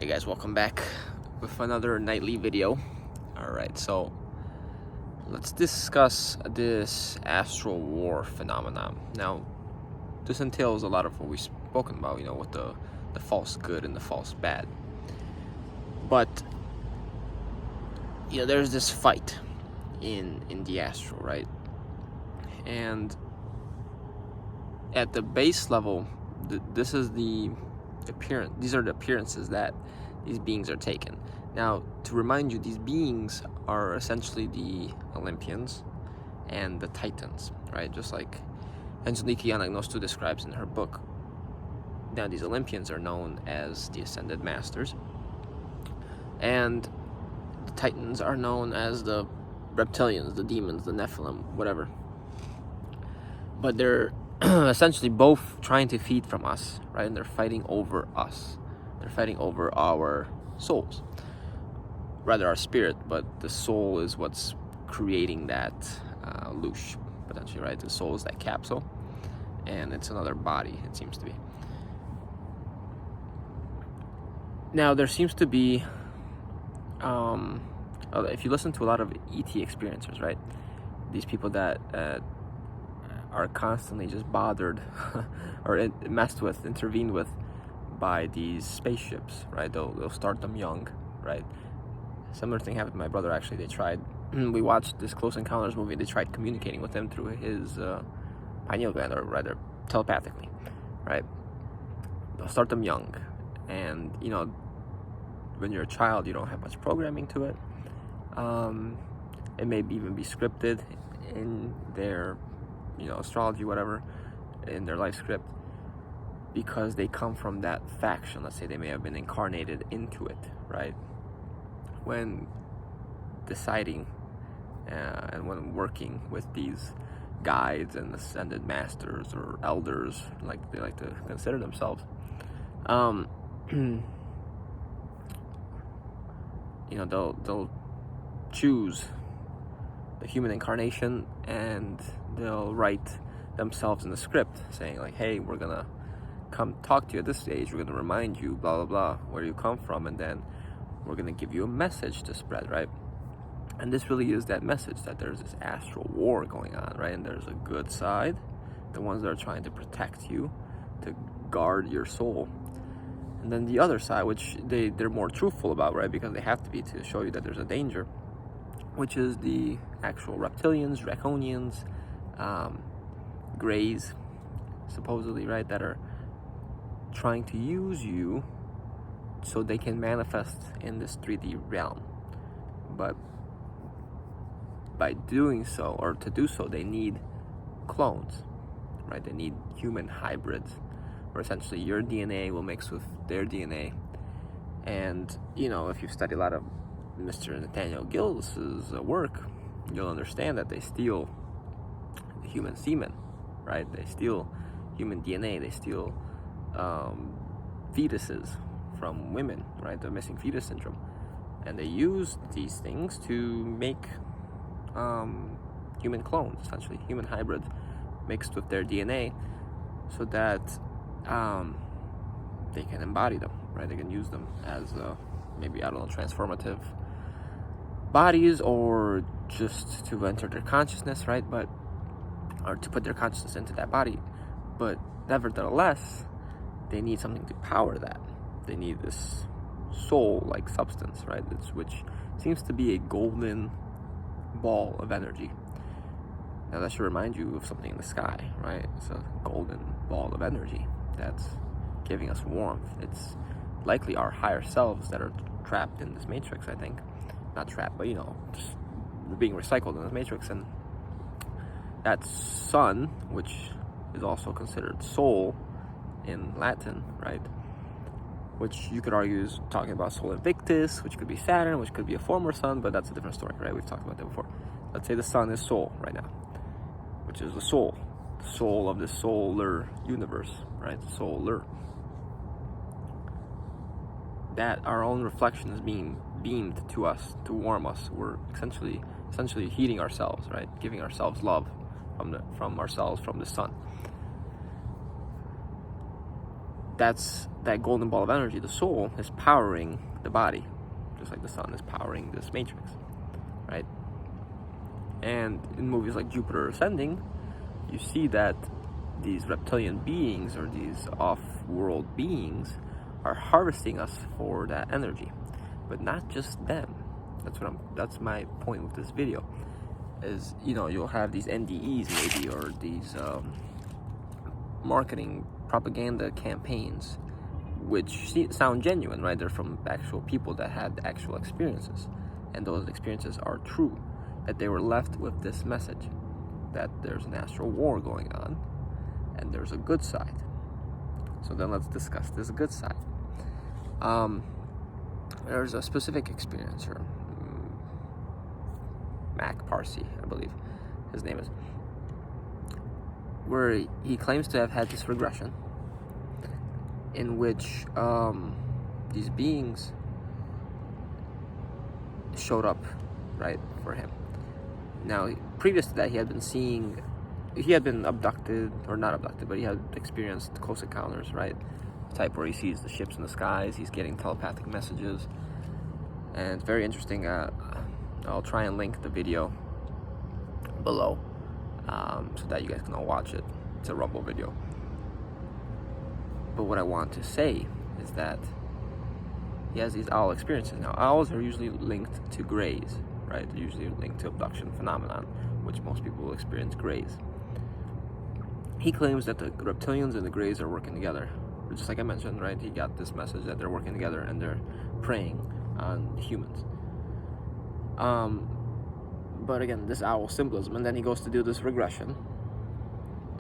Hey guys, welcome back with another nightly video. Alright, so let's discuss this Astral War phenomenon. Now, this entails a lot of what we've spoken about, with the false good and the false bad. But, there's this fight in the astral, right? And at the base level, this is the appearance. These are the appearances that these beings are taken. Now, to remind you, these beings are essentially the Olympians and the Titans, right? Just like Angeliki Anagnostu describes in her book. Now, these Olympians are known as the Ascended Masters, and the Titans are known as the reptilians, the demons, the Nephilim, whatever. But they're essentially both trying to feed from us, right? And they're fighting over us. They're fighting over our souls, rather our spirit, but the soul is what's creating that loosh, potentially, right? The soul is that capsule, and it's another body, it seems to be. Now, there seems to be, if you listen to a lot of ET experiencers, right? These people that are constantly just bothered or messed with, intervened with by these spaceships, right? They'll start them young, right? Similar thing happened to my brother, actually. They tried, we watched this Close Encounters movie, they tried communicating with him through his pineal gland, or rather telepathically, right? They'll start them young, and when you're a child, you don't have much programming to it. It may even be scripted in their astrology, whatever, in their life script, because they come from that faction. Let's say they may have been incarnated into it, right? When deciding and when working with these guides and ascended masters or elders, like they like to consider themselves, they'll choose the human incarnation, and they'll write themselves in the script saying like, hey, we're gonna come talk to you at this stage, we're gonna remind you blah blah blah where you come from, and then we're gonna give you a message to spread, right? And this really is that message, that there's this astral war going on, right? And there's a good side, the ones that are trying to protect you, to guard your soul, and then the other side, which they're more truthful about, right? Because they have to be, to show you that there's a danger, which is the actual reptilians, draconians, greys, supposedly, right, that are trying to use you so they can manifest in this 3D realm. But by doing so, or to do so, they need clones, right? They need human hybrids, where essentially your DNA will mix with their DNA. And if you've studied a lot of Mr. Nathaniel Gilles's work, you'll understand that they steal human semen, right? They steal human DNA, they steal fetuses from women, right? The missing fetus syndrome. And they use these things to make human clones, essentially, human hybrids mixed with their DNA, so that they can embody them, right? They can use them as maybe, transformative bodies, or just to enter their consciousness, right? Or to put their consciousness into that body. But nevertheless, they need something to power that. They need this soul-like substance, right? Which seems to be a golden ball of energy. Now, that should remind you of something in the sky, right? It's a golden ball of energy that's giving us warmth. It's likely our higher selves that are trapped in this matrix, I think. Not trapped, but just being recycled in this matrix. And that sun, which is also considered soul in Latin, right? Which you could argue is talking about Sol Invictus, which could be Saturn, which could be a former sun, but that's a different story, right? We've talked about that before. Let's say the sun is soul right now, which is the soul of the solar universe, right? Solar. That our own reflection is being beamed to us to warm us. We're essentially heating ourselves, right? Giving ourselves love from ourselves, from the sun. that golden ball of energy, the soul, is powering the body, just like the sun is powering this matrix, right? And in movies like Jupiter Ascending, you see that these reptilian beings or these off-world beings are harvesting us for that energy, but not just them. That's my point with this video. Is, you know, you'll have these NDEs maybe, or these marketing propaganda campaigns, which sound genuine, right? They're from actual people that had actual experiences, and those experiences are true. That they were left with this message that there's an astral war going on, and there's a good side. So then let's discuss this good side. There's a specific experiencer, Mac Parsi, I believe his name is, where he claims to have had this regression in which these beings showed up, right, for him. Now, previous to that, he had been abducted, or not abducted, but he had experienced close encounters, right? The type where he sees the ships in the skies, he's getting telepathic messages, and it's very interesting. I'll try and link the video below so that you guys can all watch it. It's a Rumble video. But what I want to say is that he has these owl experiences. Now, owls are usually linked to greys, right? They're usually linked to abduction phenomenon, which most people will experience greys. He claims that the reptilians and the greys are working together. Just like I mentioned, right? He got this message that they're working together and they're preying on humans. But again, this owl symbolism, and then he goes to do this regression,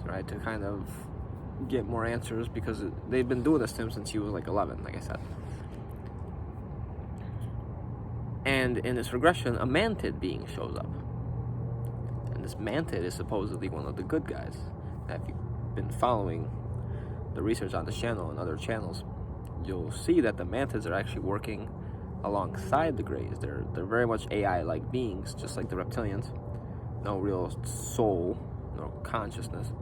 right, to kind of get more answers, because they've been doing this to him since he was like 11, like I said. And in this regression, a mantid being shows up, and this mantid is supposedly one of the good guys. Now, if you've been following the research on this channel and other channels, you'll see that the mantids are actually working alongside the greys. They're very much AI-like beings, just like the reptilians. No real soul, no consciousness,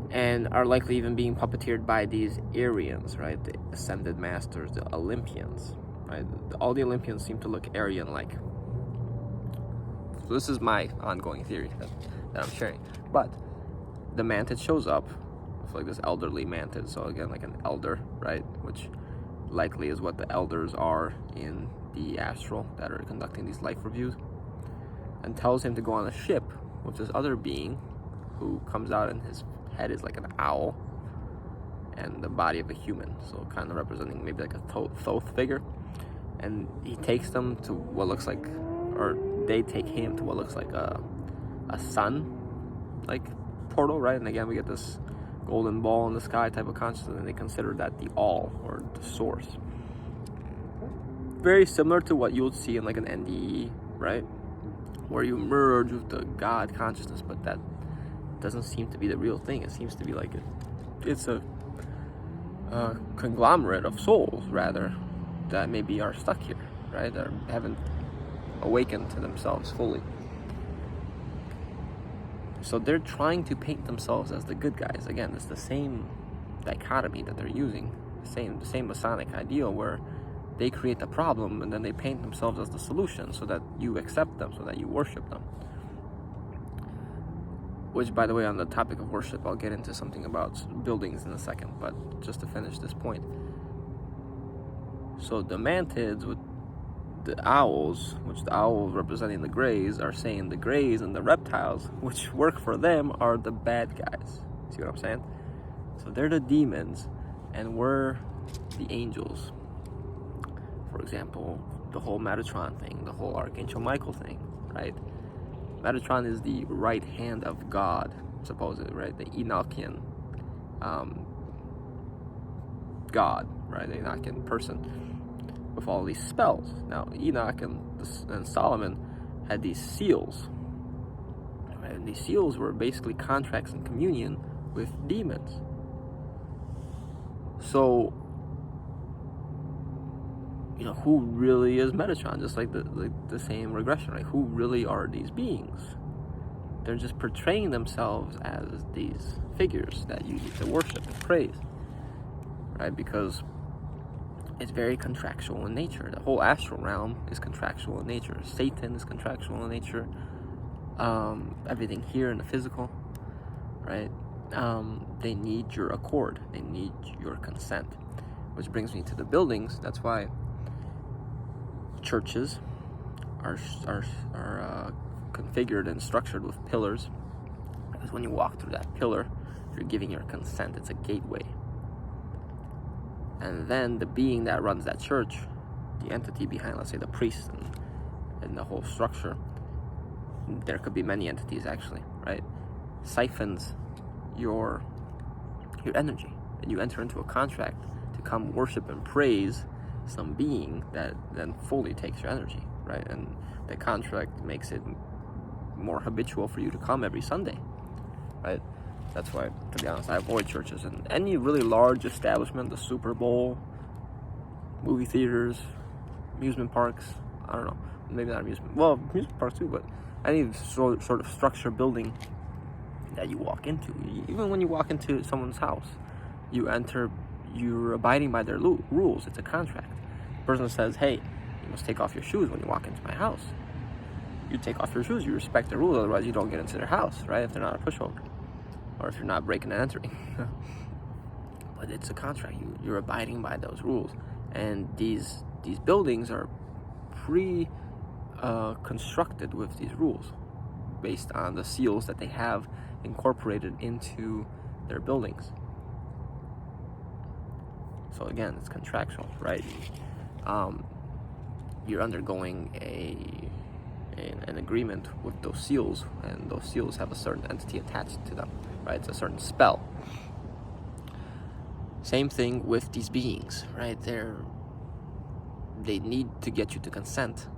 and are likely even being puppeteered by these Aryans, right? The ascended masters, the Olympians, right? All the Olympians seem to look Aryan-like. So this is my ongoing theory that I'm sharing. But the mantid shows up, like this elderly mantid. So again, like an elder, right? Which likely is what the elders are in the astral that are conducting these life reviews, and tells him to go on a ship with this other being who comes out, and his head is like an owl and the body of a human, so kind of representing maybe like a Thoth figure. And he takes them to what looks like, or they take him to what looks like a sun like portal, right? And again, we get this golden ball in the sky type of consciousness, and they consider that the all, or the source. Very similar to what you would see in like an NDE, right? Where you merge with the God consciousness, but that doesn't seem to be the real thing. It seems to be like it's a conglomerate of souls, rather, that maybe are stuck here, right? That haven't awakened to themselves fully. So they're trying to paint themselves as the good guys. Again, it's the same dichotomy that they're using, the same Masonic ideal, where they create the problem and then they paint themselves as the solution so that you accept them, so that you worship them. Which, by the way, on the topic of worship, I'll get into something about buildings in a second, but just to finish this point. So the mantids with the owls, which the owls representing the greys, are saying the greys and the reptiles, which work for them, are the bad guys. See what I'm saying? So they're the demons, and we're the angels. For example, the whole Metatron thing, the whole Archangel Michael thing, right? Metatron is the right hand of God, supposedly, right? The Enochian God, right? The Enochian person with all these spells. Now, Enoch and Solomon had these seals, right? And these seals were basically contracts in communion with demons. So, you know, who really is Metatron? Just like the same regression, right? Who really are these beings? They're just portraying themselves as these figures that you need to worship and praise. right? Because it's very contractual in nature. The whole astral realm is contractual in nature. Satan is contractual in nature. Everything here in the physical, right? They need your accord. They need your consent. Which brings me to the buildings. That's why churches are configured and structured with pillars. Because when you walk through that pillar, you're giving your consent. It's a gateway. And then the being that runs that church, the entity behind, let's say, the priest and the whole structure, there could be many entities actually, right? Siphons your energy, and you enter into a contract to come worship and praise some being that then fully takes your energy, right? And the contract makes it more habitual for you to come every Sunday, right? That's why, to be honest, I avoid churches and any really large establishment, the Super Bowl, movie theaters, amusement parks. I don't know, maybe not amusement parks too, but any sort of structure building that you walk into. Even when you walk into someone's house, you're abiding by their rules. It's a contract. The person says, hey, you must take off your shoes when you walk into my house. You take off your shoes, you respect the rules, otherwise you don't get into their house, right? If they're not a pushover, or if you're not breaking and entering. But it's a contract. You're abiding by those rules. And these buildings are constructed with these rules based on the seals that they have incorporated into their buildings. So again, it's contractual, right? You're undergoing an agreement with those seals, and those seals have a certain entity attached to them, right? It's a certain spell. Same thing with these beings, right? They need to get you to consent.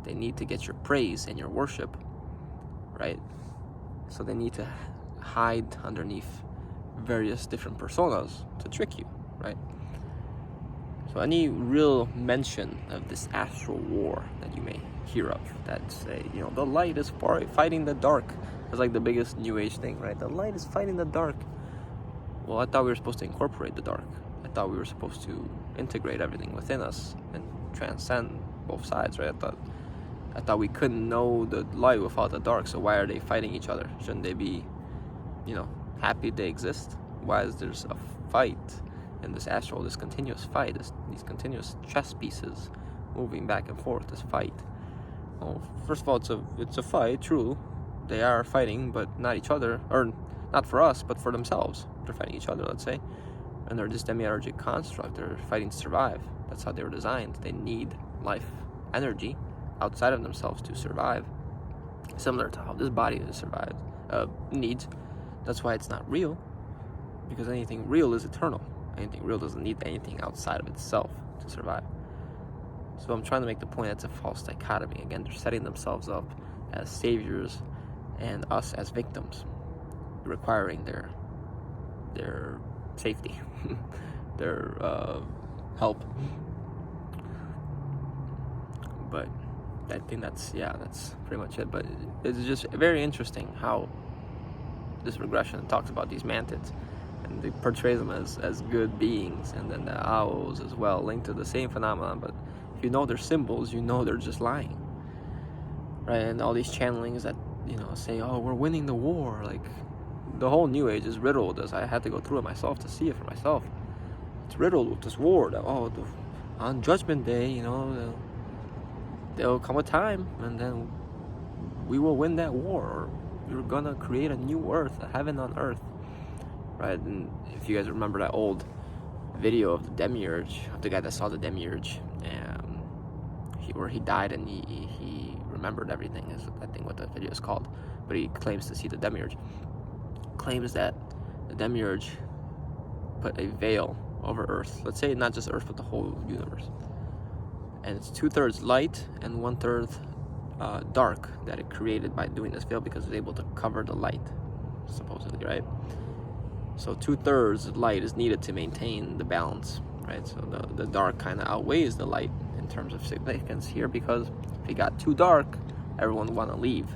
They need to get your praise and your worship, right? So they need to hide underneath various different personas to trick you, right? So any real mention of this astral war that you may hear of, that say, the light is fighting the dark, is like the biggest new age thing, right? The light is fighting the dark. Well, I thought we were supposed to incorporate the dark. I thought we were supposed to integrate everything within us and transcend both sides, right? I thought we couldn't know the light without the dark, so why are they fighting each other? Shouldn't they be, happy they exist? Why is there a fight in this astral, this continuous fight, these continuous chess pieces moving back and forth, this fight? Well, first of all, it's a fight, true. They are fighting, but not each other, or not for us, but for themselves. They're fighting each other, let's say. And they're this demiurgic construct. They're fighting to survive. That's how they were designed. They need life energy outside of themselves to survive. Similar to how this body needs. That's why it's not real. Because anything real is eternal. Anything real doesn't need anything outside of itself to survive. So I'm trying to make the point that's a false dichotomy. Again, they're setting themselves up as saviors and us as victims, requiring their safety, their help. But I think that's pretty much it. But it's just very interesting how this regression talks about these mantids, and they portray them as good beings, and then the owls as well, linked to the same phenomenon. But if you know their symbols, you know they're just lying, right? And all these channelings that say, oh, we're winning the war, like the whole New Age is riddled, as I had to go through it myself to see it for myself. It's riddled with this war that on Judgment Day, there'll come a time and then we will win that war, or we're gonna create a new earth, a heaven on earth, right? And if you guys remember that old video of the demiurge, of the guy that saw the demiurge, where he died and he remembered everything, is I think what the video is called, but he claims to see the demiurge. Claims that the demiurge put a veil over Earth. Let's say not just Earth, but the whole universe. And it's 2/3 light and 1/3 dark that it created by doing this veil, because it's able to cover the light, supposedly, right? So 2/3 light is needed to maintain the balance, right? So the dark kind of outweighs the light in terms of significance here, because if it got too dark, everyone would want to leave.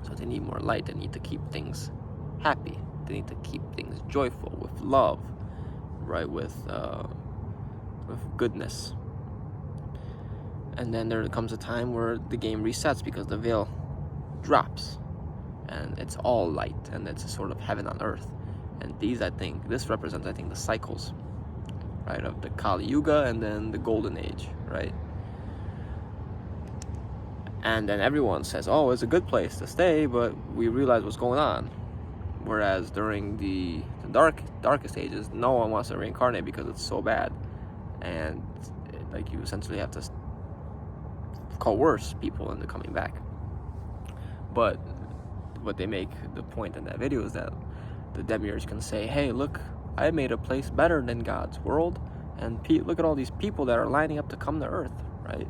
So they need more light. They need to keep things happy. They need to keep things joyful, with love, right, with goodness. And then there comes a time where the game resets because the veil drops and it's all light, and it's a sort of heaven on earth. And this represents, I think, the cycles, right, of the Kali Yuga and then the Golden Age, right? And then everyone says, oh, it's a good place to stay, but we realize what's going on. Whereas during the darkest ages, no one wants to reincarnate because it's so bad. And like, you essentially have to coerce people into coming back. But what they make the point in that video is that the demiurge can say, hey, look, I made a place better than God's world, and look at all these people that are lining up to come to Earth, right?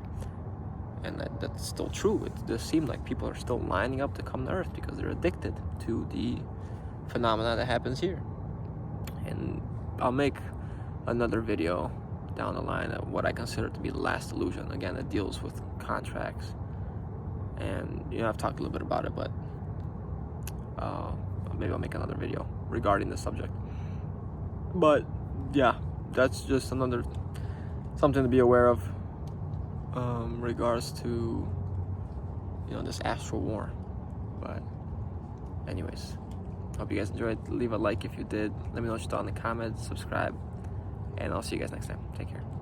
And that's still true. It does seem like people are still lining up to come to Earth because they're addicted to the phenomena that happens here. And I'll make another video down the line of what I consider to be the last illusion. Again, it deals with contracts. And, I've talked a little bit about it, but maybe I'll make another video regarding this subject. But, yeah, that's just something to be aware of. Regards to this Astral War. But anyways, hope you guys enjoyed. Leave a like if you did. Let me know what you thought in the comments. Subscribe, and I'll see you guys next time. Take care.